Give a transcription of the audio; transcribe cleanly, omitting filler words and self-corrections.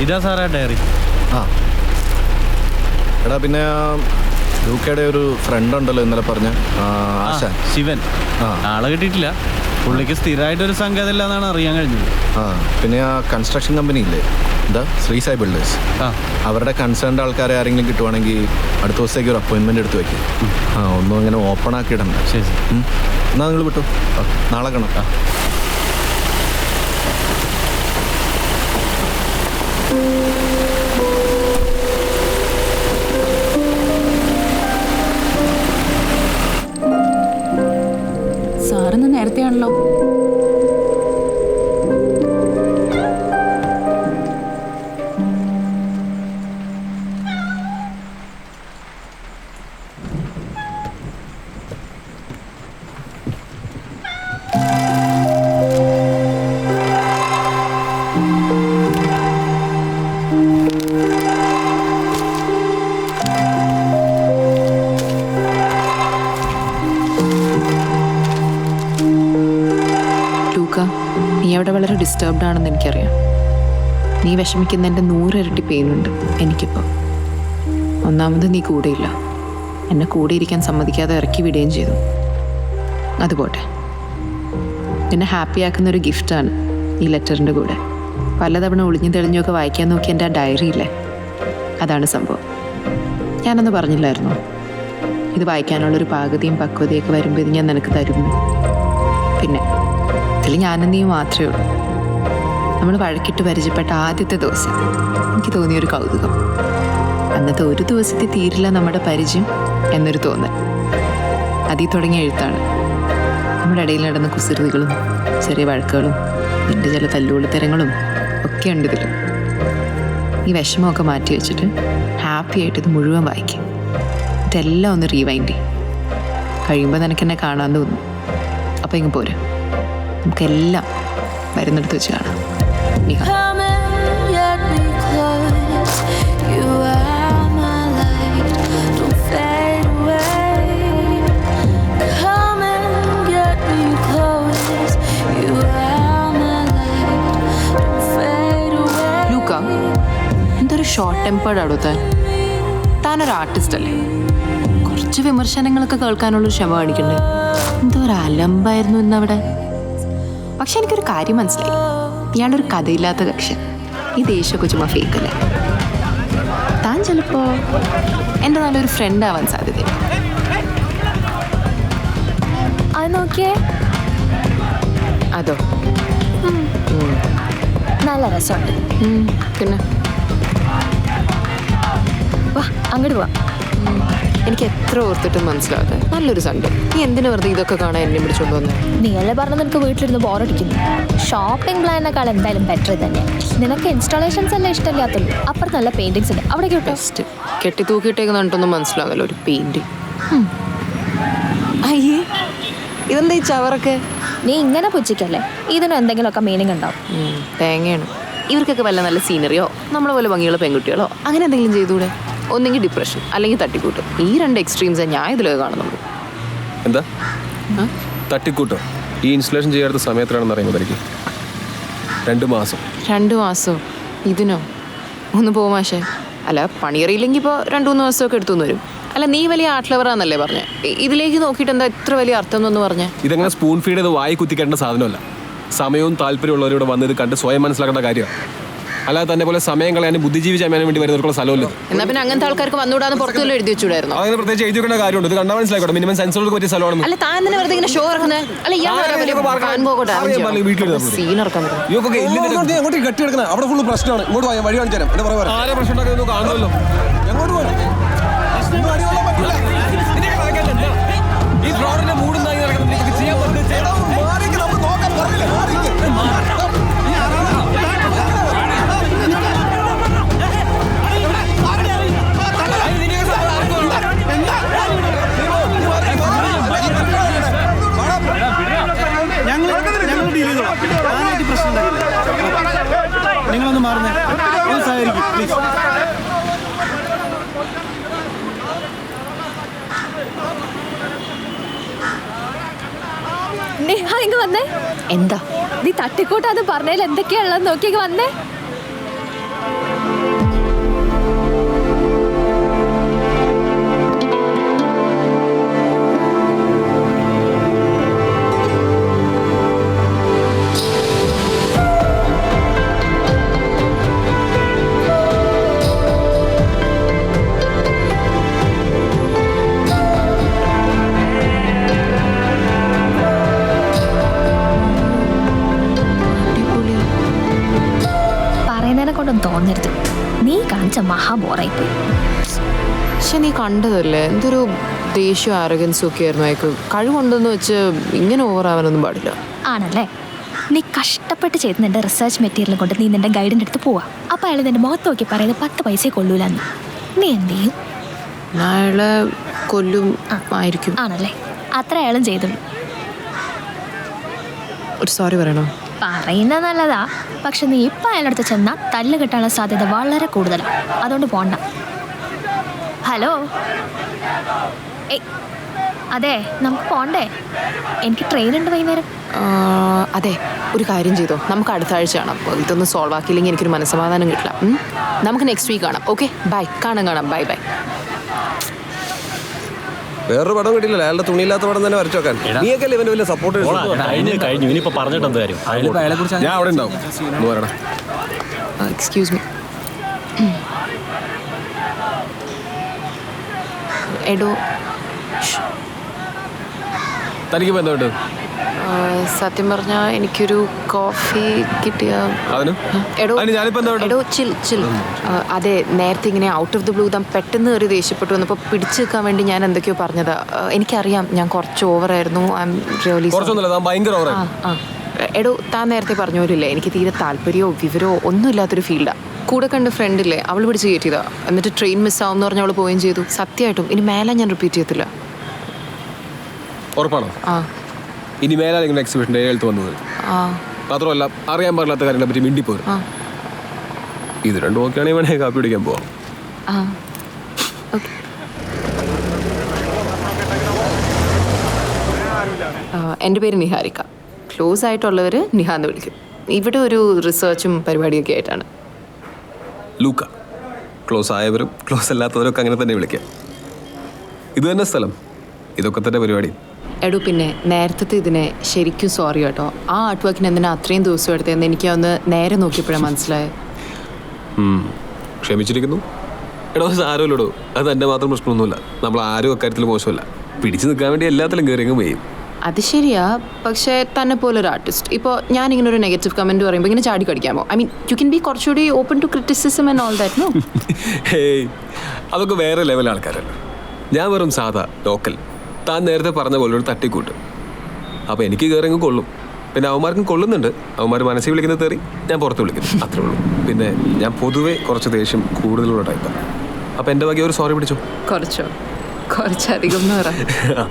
ഇതാ സാറേ ഡയറി. ആ എടാ, പിന്നെ ലൂക്കയുടെ ഒരു ഫ്രണ്ട് ഉണ്ടല്ലോ ഇന്നലെ പറഞ്ഞ ആശാൻ ശിവൻ. ആളെ കിട്ടിയിട്ടില്ല. പുള്ളിക്ക് സ്ഥിരമായിട്ടൊരു സങ്കേതമില്ല എന്നാണ് അറിയാൻ കഴിഞ്ഞത്. പിന്നെ ആ കൺസ്ട്രക്ഷൻ കമ്പനി ഇല്ലേ, എന്താ ശ്രീസായി ബിൽഡേഴ്സ്, അവരുടെ കൺസേൺഡ് ആൾക്കാരെ ആരെങ്കിലും കിട്ടുവാണെങ്കിൽ അടുത്ത ദിവസത്തേക്ക് ഒരു അപ്പോയിൻമെൻ്റ് എടുത്ത് വയ്ക്കും. ഒന്നും അങ്ങനെ ഓപ്പൺ ആക്കി ഇടണ്ട. ശരി. എന്നാൽ നിങ്ങൾ വിട്ടു, നാളെ കാണാം. സാറിന്ന് നേരത്തെയാണല്ലോ. നീ അവിടെ വളരെ ഡിസ്റ്റർബ്ഡ് ആണെന്ന് എനിക്കറിയാം. നീ വിഷമിക്കുന്നതിൻ്റെ 100 ഇരട്ടി പെയിനുണ്ട് എനിക്കിപ്പോൾ. ഒന്നാമത് നീ കൂടെയില്ല, എന്നെ കൂടെ ഇരിക്കാൻ സമ്മതിക്കാതെ ഇറക്കി വിടുകയും ചെയ്തു. അതുപോട്ടെ, നിന്നെ ഹാപ്പിയാക്കുന്ന ഒരു ഗിഫ്റ്റാണ് ഈ ലെറ്ററിൻ്റെ കൂടെ. പലതവണ ഒളിഞ്ഞു തെളിഞ്ഞൊക്കെ വായിക്കാൻ നോക്കി എൻ്റെ ആ ഡയറി ഇല്ലേ, അതാണ് സംഭവം. ഞാനൊന്ന് പറഞ്ഞില്ലായിരുന്നു, ഇത് വായിക്കാനുള്ളൊരു പാകതയും പക്വതയൊക്കെ വരുമ്പോൾ ഇത് ഞാൻ നിനക്ക് തരുന്നു. പിന്നെ ഇതിൽ ഞാനും നീ മാത്രമേ ഉള്ളൂ. നമ്മൾ വഴക്കിട്ട് പരിചയപ്പെട്ട ആദ്യത്തെ ദിവസം എനിക്ക് തോന്നിയൊരു കൗതുകം. അന്നത്തെ ഒരു ദിവസത്തെ തീരില്ല നമ്മുടെ പരിചയം എന്നൊരു തോന്നൽ. അതിൽ തുടങ്ങിയ എഴുത്താണ്. നമ്മുടെ ഇടയിൽ നടന്ന കുസൃതികളും ചെറിയ വഴക്കുകളും നിന്റെ ചില തല്ലുകൊള്ളിത്തരങ്ങളും ഒക്കെ ഉണ്ട് ഇതിൽ. ഈ വിഷമമൊക്കെ മാറ്റി വെച്ചിട്ട് ഹാപ്പി ആയിട്ട് ഇത് മുഴുവൻ വായിക്കും. ഇതെല്ലാം ഒന്ന് റീവൈൻഡ് ചെയ്യും. കഴിയുമ്പോൾ നിനക്കെന്നെ കാണാൻ തോന്നും. അപ്പോൾ ഇങ്ങ് പോരാ, നമുക്കെല്ലാം വരുന്നിടത്ത് വെച്ച് കാണാം. ലൂക്ക, എന്തൊരു ഷോർട്ട് ടെമ്പേർഡ് ആടോ താനൊരു ആർട്ടിസ്റ്റ് അല്ലേ? കുറച്ച് വിമർശനങ്ങളൊക്കെ കേൾക്കാനുള്ളൊരു ക്ഷമ കാണിക്കണ്ടേ? എന്തോ ഒരു അലമ്പായിരുന്നു ഇന്നവിടെ. പക്ഷെ എനിക്കൊരു കാര്യം മനസ്സിലായി, ഇയാളൊരു കഥയില്ലാത്ത കക്ഷൻ. ഈ ദേഷ്യമൊക്കെ ചുമ്മാ ഫേക്കല്ലേ? താൻ ചിലപ്പോ എൻ്റെ നല്ലൊരു ഫ്രണ്ട് ആവാൻ സാധ്യതയില്ല. അത് നോക്കിയേ, അതോ? നല്ല രസമുണ്ട്. പിന്നെ വാ അങ്ങോട്ട് പോവാം. എനിക്ക് എത്ര ഓർത്തിട്ടും മനസ്സിലാകാതെ നല്ലൊരു സൺഡേ. നീ എന്തിനു വെറുതെ ഇതൊക്കെ കാണാൻ എന്നെ പിടിച്ചോണ്ട് വന്നു? നീയല്ലേ പറഞ്ഞത് നിനക്ക് വീട്ടിലിരുന്ന് ബോറടിക്കുന്നു. ഷോപ്പിംഗ് പ്ലാനേക്കാൾ എന്തായാലും ബെറ്റർ തന്നെ. നിനക്ക് ഇൻസ്റ്റാളേഷൻസ് എല്ലാം ഇഷ്ടമില്ലാത്തുള്ളൂ. അപ്പുറത്ത് നല്ല പെയിന്റിങ്സ് ഉണ്ട്, അവിടെ കിട്ടും. ബെസ്റ്റ്. കെട്ടി തൂക്കിയിട്ടേക്കുന്നിട്ടൊന്നും മനസ്സിലാകല്ലോ ഒരു പെയിന്റിങ്. അയ്യേ, ഇതെന്താ ഈ ചവറൊക്കെ? നീ ഇങ്ങനെ പുച്ഛിക്കല്ലേ, ഇതിന് എന്തെങ്കിലുമൊക്കെ മീനിങ് ഉണ്ടാവും. തേങ്ങയാണ്. ഇവർക്കൊക്കെ വല്ല നല്ല സീനറിയോ നമ്മളെ പോലെ ഭംഗിയുള്ള പെൺകുട്ടികളോ അങ്ങനെ എന്തെങ്കിലും ചെയ്തുകൂടെ? ഒന്നെങ്കിൽ ഡിപ്രഷൻ അല്ലെങ്കിൽ തട്ടിക്കൂട്ട്. ഈ 2 എക്സ്ട്രീംസ് ഞാൻ ഇതിലൊക്കെ കാണുന്നുള്ളൂ. എന്താ തട്ടിക്കൂട്ടോ? ഈ ഇൻസ്റ്റലേഷൻ ചെയ്യാത്ത സമയത്തിലാണെന്ന് അറിയുമ്പോൾ 2 മാസം. 2 മാസമോ? ഇതിനോ? ഒന്ന് പോകും മാഷേ. അല്ല, പണിയറിയില്ലെങ്കിൽ ഇപ്പോൾ 2-3 ദിവസമൊക്കെ എടുത്തു വരും. അല്ല, നീ വലിയ ആർട്ട് ലവറാന്നല്ലേ പറഞ്ഞേ? ഇതിലേക്ക് നോക്കിയിട്ട് എന്താ ഇത്ര വലിയ അർത്ഥം എന്നൊന്ന് പറഞ്ഞേ. ഇതെങ്ങനെ സ്പൂൺ ഫീഡ് ചെയ്ത് വായി കുത്തിക്കേണ്ട സാധനമല്ല. സമയവും താല്പര്യമുള്ളവരോട് വന്നത് കണ്ട് സ്വയം മനസ്സിലാക്കേണ്ട കാര്യമാണ്. അല്ലാതെ തന്നെ പോലെ സമയം കളയാനും ബുദ്ധിജീവി ചെയ്യാനും വേണ്ടി വരുന്നവർക്കുള്ള സ്ഥലമല്ലോ. എന്നാ പിന്നെ അങ്ങനത്തെ ആൾക്കാർക്ക് വന്നുകൂടാന്ന് പുറത്തുള്ള എഴുതി വെച്ചൂടായിരുന്നു. അങ്ങനെ പ്രത്യേകിച്ച് എഴുതി വെക്കേണ്ട കാര്യമുണ്ട്. ഇത് കണ്ടാൽ മനസ്സിലാക്കട്ടെ, മിനിമം സെൻസറുകൾക്ക് പറ്റിയ സ്ഥലമാണ്. അല്ല, താൻ തന്നെ വെറുതെ ഇങ്ങനെ ഷോ ഇറക്കുന്നത്? അല്ല, സീൻ ഇറക്കാൻ കെട്ടിയെടുക്കണേ അവിടെ ഫുള്ള് പ്രശ്നമാണ്. ഇങ്ങോട്ട് പോയാൽ വഴി കാണിച്ചു തരാം. ആരെ പ്രശ്നം ഉണ്ടാക്കുന്നത് കാണുമല്ലോ. എങ്ങോട്ട് പോകാം? ഈ റോഡിന്റെ മൂടുന്നായി ചെയ്യാൻ നിങ്ങളൊന്ന് മാറുന്നേ, ഒന്ന് സഹകരിക്കും പ്ലീസ്. ഇങ്ങ് വന്നേ. എന്താ നീ തട്ടിക്കൂട്ടാന്ന് പറഞ്ഞാൽ എന്തൊക്കെയാ ഉള്ളത് നോക്കി വന്നേ. തോന്നരുത്. നീ കാണിച്ച മഹാബോറായിപ്പോയി. പക്ഷെ നീ കണ്ടതല്ലേ എന്തൊരു ദേഷ്യം ആരോഗ്യൻസും ഒക്കെ ആയിരുന്നു അയക്ക്. കഴിവുണ്ടെന്ന് വെച്ച് ഇങ്ങനെ ഓവറാവാനൊന്നും പാടില്ല. ആണല്ലേ? നീ കഷ്ടപ്പെട്ട് ചെയ്ത് നിന്റെ റിസർച്ച് മെറ്റീരിയൽ കൊണ്ട് നീ നിന്റെ ഗൈഡിൻ്റെ അടുത്ത് പോവാ. അപ്പം അയാൾ നിന്റെ മുഖത്ത് നോക്കി പറയുന്നത് 10 പൈസയെ കൊള്ളൂലെന്ന്. നീ എന്ത് ചെയ്യും? അയാളെ കൊല്ലും ആയിരിക്കും. ആണല്ലേ? അത്ര അയാളും ചെയ്തുള്ളൂ. ഒരു സോറി പറയണോ? പറയുന്നത് നല്ലതാ, പക്ഷെ നീ ഇപ്പം അയാളടുത്ത് ചെന്നാൽ തല്ല് കിട്ടാനുള്ള സാധ്യത വളരെ കൂടുതലാണ്. അതുകൊണ്ട് പോണ്ട. ഹലോ, ഏയ് അതെ, നമുക്ക് പോണ്ടേ? എനിക്ക് ട്രെയിൻ ഉണ്ട് വൈകുന്നേരം. അതെ, ഒരു കാര്യം ചെയ്തോ, നമുക്ക് അടുത്ത ആഴ്ച കാണാം. ഇതൊന്നും സോൾവ് ആക്കിയില്ലെങ്കിൽ എനിക്കൊരു മനസ്സമാധാനം കിട്ടില്ല. നമുക്ക് നെക്സ്റ്റ് വീക്ക് കാണാം. Okay, bye. കാണാം. ബൈ. വേറൊരു പടം കിട്ടിയില്ല, അയാളുടെ തുണിയില്ലാത്ത പടം തന്നെ വരച്ചു വെക്കാൻ. നീയൊക്കെ ഇവന് വലിയ സപ്പോർട്ട്. കഴിഞ്ഞു ഇനിയിപ്പോ പറഞ്ഞിട്ട് എന്ത് കാര്യം? ഞാൻ അവിടെ ഉണ്ടാവും. ഒന്ന് പറയണം. Excuse me. എടോ, തനിക്ക് ബന്ധമുണ്ട്? സത്യം പറഞ്ഞാൽ എനിക്കൊരു കോഫി കിട്ടിയ. എടോ ചിൽ. അതെ, നേരത്തെ ഇങ്ങനെ ഔട്ട് ഓഫ് ദി ബ്ലൂ താൻ പെട്ടെന്ന് കയറി ദേഷ്യപ്പെട്ടു വന്നപ്പോൾ പിടിച്ചു നിൽക്കാൻ വേണ്ടി ഞാൻ എന്തൊക്കെയോ പറഞ്ഞതാ. എനിക്കറിയാം ഞാൻ കുറച്ച് ഓവറായിരുന്നു. ഐ എം റിയലി എടോ, താൻ നേരത്തെ പറഞ്ഞ പോലില്ലേ, എനിക്ക് തീരെ താല്പര്യമോ വിവരമോ ഒന്നും ഇല്ലാത്തൊരു ഫീൽഡാണ്. കൂടെ കണ്ട ഫ്രണ്ടില്ലേ, അവൾ പിടിച്ച് കയറ്റിയതാ. എന്നിട്ട് ട്രെയിൻ മിസ്സാവും എന്ന് പറഞ്ഞ് അവൾ പോവുകയും ചെയ്തു. സത്യമായിട്ടും ഇനി മേലെ ഞാൻ റിപ്പീറ്റ് ചെയ്യത്തില്ല. ഉറപ്പാണോ? ഇനി മേലെ നിങ്ങൾ എക്സിബിഷൻ്റെ എഴുത്ത് വന്നത് മാത്രമല്ല അറിയാൻ പാടില്ലാത്ത കാര്യങ്ങളെ പറ്റി മിണ്ടിപ്പോരും. ഇത് രണ്ടും ഓക്കെയാണെങ്കിൽ വേണേ കാപ്പി പിടിക്കാൻ പോവാം. എൻ്റെ പേര് നിഹാരിക. ക്ലോസ് ആയിട്ടുള്ളവർ നിഹ എന്ന് വിളിക്കും. ഇവിടെ ഒരു റിസർച്ചും പരിപാടിയൊക്കെ ആയിട്ടാണ്. ലൂക്ക. ക്ലോസ് ആയവരും ക്ലോസ് അല്ലാത്തവരൊക്കെ അങ്ങനെ തന്നെ വിളിക്കാം. ഇത് തന്നെ സ്ഥലം, ഇതൊക്കെ തന്നെ പരിപാടി. എടോ, പിന്നെ നേരത്തെ ഇതിനെ ശരിക്കും സോറി കേട്ടോ. ആ ആർട്ട് വർക്കിന് എന്തിനാ അത്രയും ദിവസം എടുത്തതെന്ന് എനിക്ക് ഒന്ന് നേരെ നോക്കിയപ്പോഴാണ് മനസ്സിലായത്. ക്ഷമിച്ചിരിക്കുന്നു. എടോ, സാരമില്ലടോ, അത് എൻ്റെ മാത്രം പ്രശ്നമൊന്നുമില്ല. നമ്മൾ ആരും അക്കാര്യത്തിൽ മോശമല്ല. പിടിച്ചു നിൽക്കാൻ വേണ്ടി എല്ലാത്തിലും കയറിയങ്ങ് പോയി. അത് ശരിയാ, പക്ഷേ തന്നെ പോലെ ഒരു ആർട്ടിസ്റ്റ് ഇപ്പോൾ ഞാനിങ്ങനെ ഒരു നെഗറ്റീവ് കമൻറ്റ് പറയുമ്പോൾ ഇങ്ങനെ ചാടി കടിക്കാമോ? I mean you can be കുറച്ചുകൂടി open to criticism and all that. No, hey, അതൊക്കെ വേറെ ലെവൽ ആൾക്കാരല്ല. ഞാൻ വെറും സാധാ ലോക്കൽ. താൻ നേരത്തെ പറഞ്ഞ പോലെ ഒരു തട്ടിക്കൂട്ട്. അപ്പോൾ എനിക്ക് കയറിങ്ങ് കൊള്ളും, പിന്നെ അവന്മാർക്കും കൊള്ളുന്നുണ്ട്. അവന്മാർ മനസ്സിൽ വിളിക്കുന്ന തെറി ഞാൻ പുറത്ത് വിളിക്കുന്നു, അത്രേ ഉള്ളൂ. പിന്നെ ഞാൻ പൊതുവെ കുറച്ച് ദേഷ്യം കൂടുതലുള്ള ടൈപ്പാണ്. അപ്പോൾ എൻ്റെ വകെ ഒരു സോറി പിടിച്ചോ. കുറച്ചധികം എന്ന് പറയാം.